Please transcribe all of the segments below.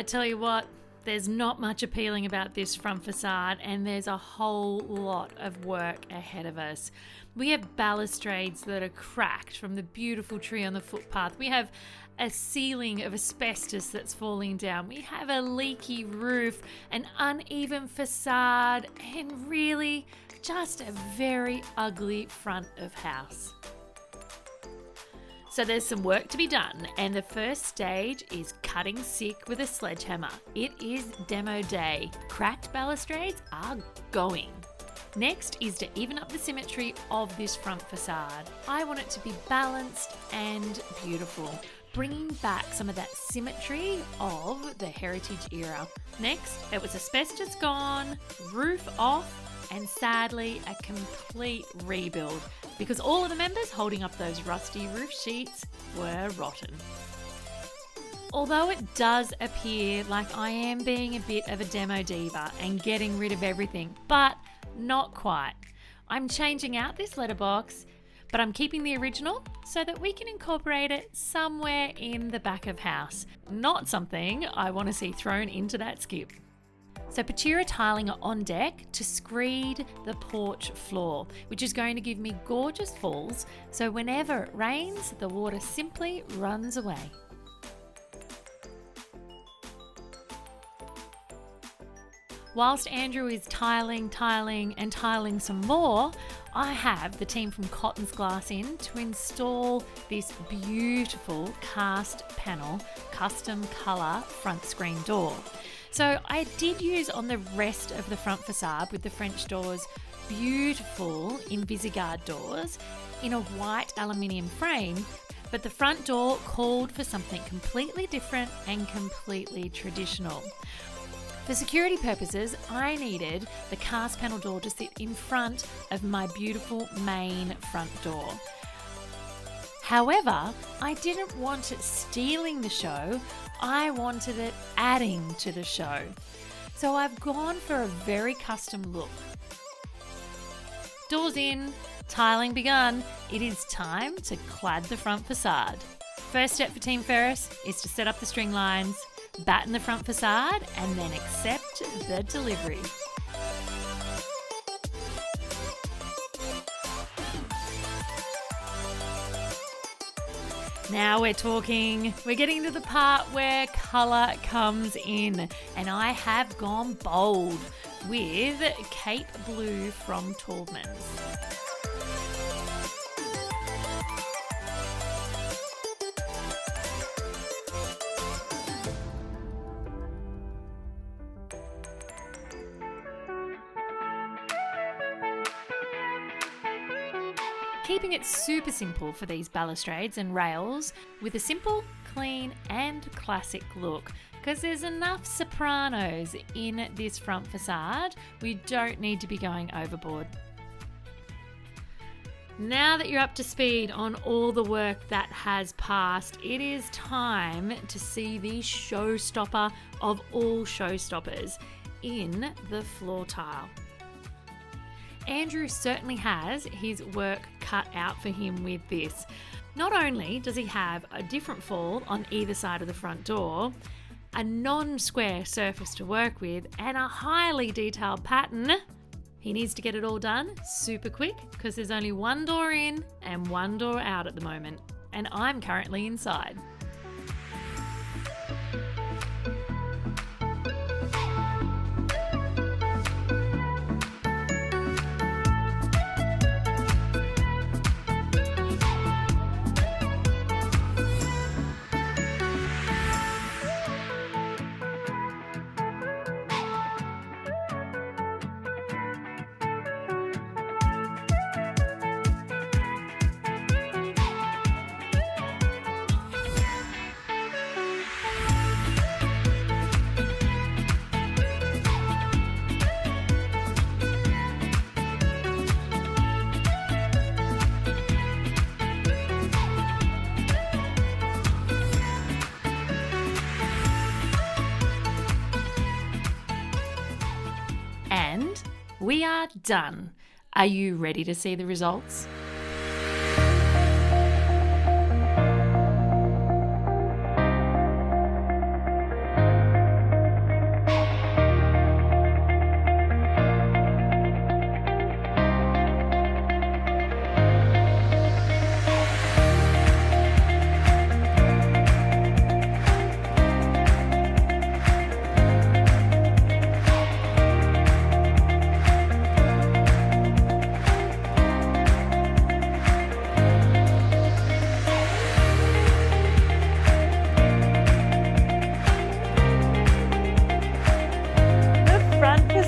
tell you what, there's not much appealing about this front facade, and there's a whole lot of work ahead of us. We have balustrades that are cracked from the beautiful tree on the footpath. We have a ceiling of asbestos that's falling down. We have a leaky roof, an uneven facade, and really just a very ugly front of house. So there's some work to be done, and the first stage is cutting sick with a sledgehammer. It is demo day. Cracked balustrades are going. Next is to even up the symmetry of this front facade. I want it to be balanced and beautiful, bringing back some of that symmetry of the heritage era. Next, it was asbestos gone, roof off, and sadly a complete rebuild because all of the members holding up those rusty roof sheets were rotten. Although it does appear like I am being a bit of a demo diva and getting rid of everything, but not quite. I'm changing out this letterbox, but I'm keeping the original so that we can incorporate it somewhere in the back of house. Not something I want to see thrown into that skip. So Pachira tiling are on deck to screed the porch floor, which is going to give me gorgeous falls, so whenever it rains, the water simply runs away. Whilst Andrew is tiling some more, I have the team from Cotton's Glass in to install this beautiful cast panel, custom colour front screen door. So I did use on the rest of the front facade with the French doors beautiful Invisigard doors in a white aluminium frame, but the front door called for something completely different and completely traditional. For security purposes, I needed the cast panel door to sit in front of my beautiful main front door. However, I didn't want it stealing the show, I wanted it adding to the show. So I've gone for a very custom look. Doors in, tiling begun, it is time to clad the front facade. First step for Team Ferris is to set up the string lines, batten the front facade, and then accept the delivery. Now we're talking. We're getting to the part where colour comes in, and I have gone bold with Cape Blue from Taubman's. Keeping it super simple for these balustrades and rails with a simple, clean and classic look, because there's enough sopranos in this front facade, we don't need to be going overboard. Now that you're up to speed on all the work that has passed, it is time to see the showstopper of all showstoppers in the floor tile. Andrew certainly has his work cut out for him with this. Not only does he have a different fall on either side of the front door, a non-square surface to work with, and a highly detailed pattern, he needs to get it all done super quick because there's only one door in and one door out at the moment, and I'm currently inside. And we are done. Are you ready to see the results?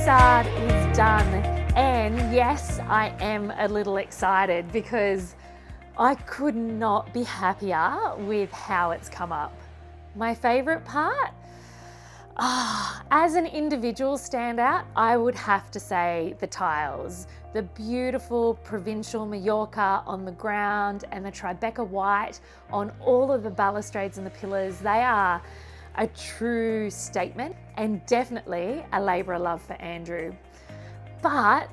facade is done, and yes, I am a little excited because I could not be happier with how it's come up. My favourite part? As an individual standout, I would have to say the tiles. The beautiful provincial Mallorca on the ground and the Tribeca white on all of the balustrades and the pillars. They are a true statement and definitely a labour of love for Andrew. But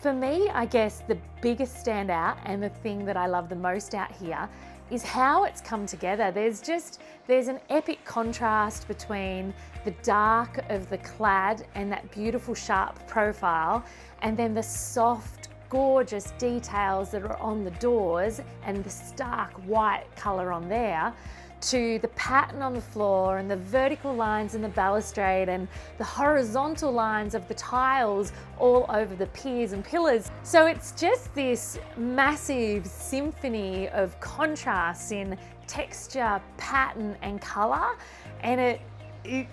for me, I guess the biggest standout and the thing that I love the most out here is how it's come together. There's an epic contrast between the dark of the clad and that beautiful sharp profile, and then the soft, gorgeous details that are on the doors and the stark white colour on there, to the pattern on the floor and the vertical lines in the balustrade and the horizontal lines of the tiles all over the piers and pillars. So it's just this massive symphony of contrasts in texture, pattern and colour, and it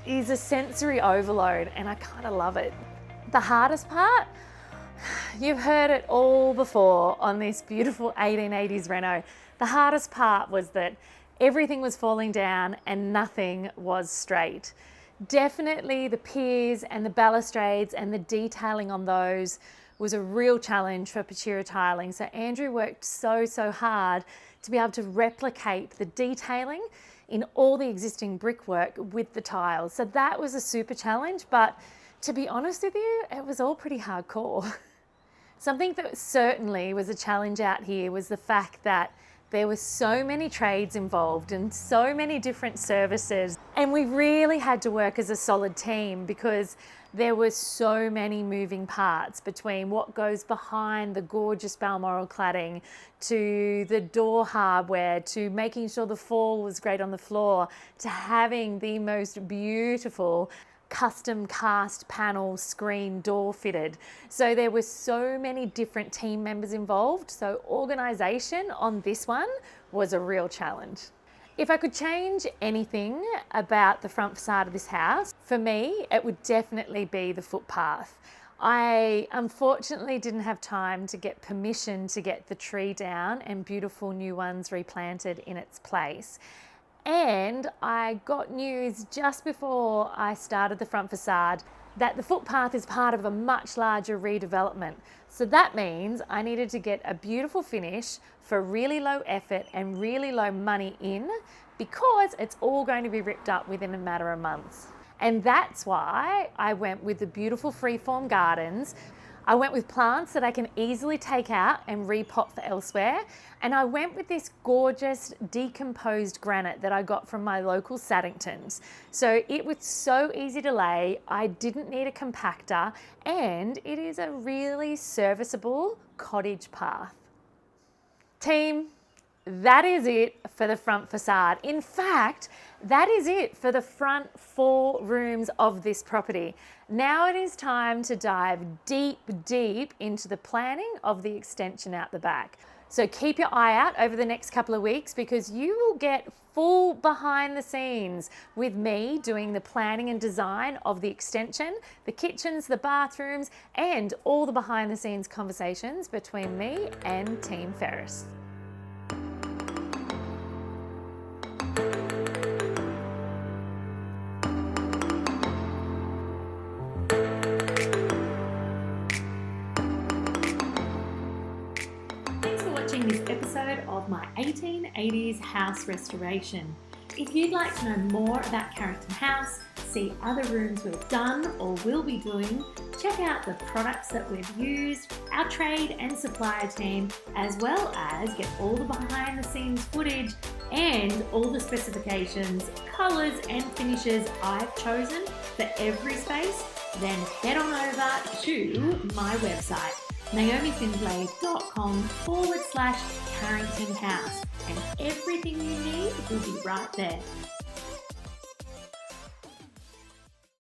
is a sensory overload, and I kind of love it. The hardest part? You've heard it all before on this beautiful 1880s reno. The hardest part was that everything was falling down and nothing was straight. Definitely the piers and the balustrades and the detailing on those was a real challenge for Pachira tiling. So Andrew worked so hard to be able to replicate the detailing in all the existing brickwork with the tiles. So that was a super challenge, but to be honest with you, it was all pretty hardcore. Something that certainly was a challenge out here was the fact that there were so many trades involved and so many different services, and we really had to work as a solid team because there were so many moving parts between what goes behind the gorgeous Balmoral cladding to the door hardware to making sure the fall was great on the floor to having the most beautiful custom cast panel screen door fitted. So there were so many different team members involved. So organisation on this one was a real challenge. If I could change anything about the front facade of this house, for me, it would definitely be the footpath. I unfortunately didn't have time to get permission to get the tree down and beautiful new ones replanted in its place. And I got news just before I started the front facade that the footpath is part of a much larger redevelopment. So that means I needed to get a beautiful finish for really low effort and really low money in, because it's all going to be ripped up within a matter of months. And that's why I went with the beautiful freeform gardens. I went with plants that I can easily take out and repot for elsewhere. And I went with this gorgeous decomposed granite that I got from my local Saddingtons. So it was so easy to lay, I didn't need a compactor, and it is a really serviceable cottage path. Team, that is it for the front facade. In fact, that is it for the front 4 rooms of this property. Now it is time to dive deep into the planning of the extension out the back. So keep your eye out over the next couple of weeks, because you will get full behind the scenes with me doing the planning and design of the extension, the kitchens, the bathrooms, and all the behind the scenes conversations between me and Team Ferris. This episode of my 1880s house restoration. If you'd like to know more about Carrington House, see other rooms we've done or will be doing, check out the products that we've used, our trade and supplier team, as well as get all the behind the scenes footage and all the specifications, colours and finishes I've chosen for every space, then head on over to my website, naomifindlay.com/Carrington House, and everything you need will be right there.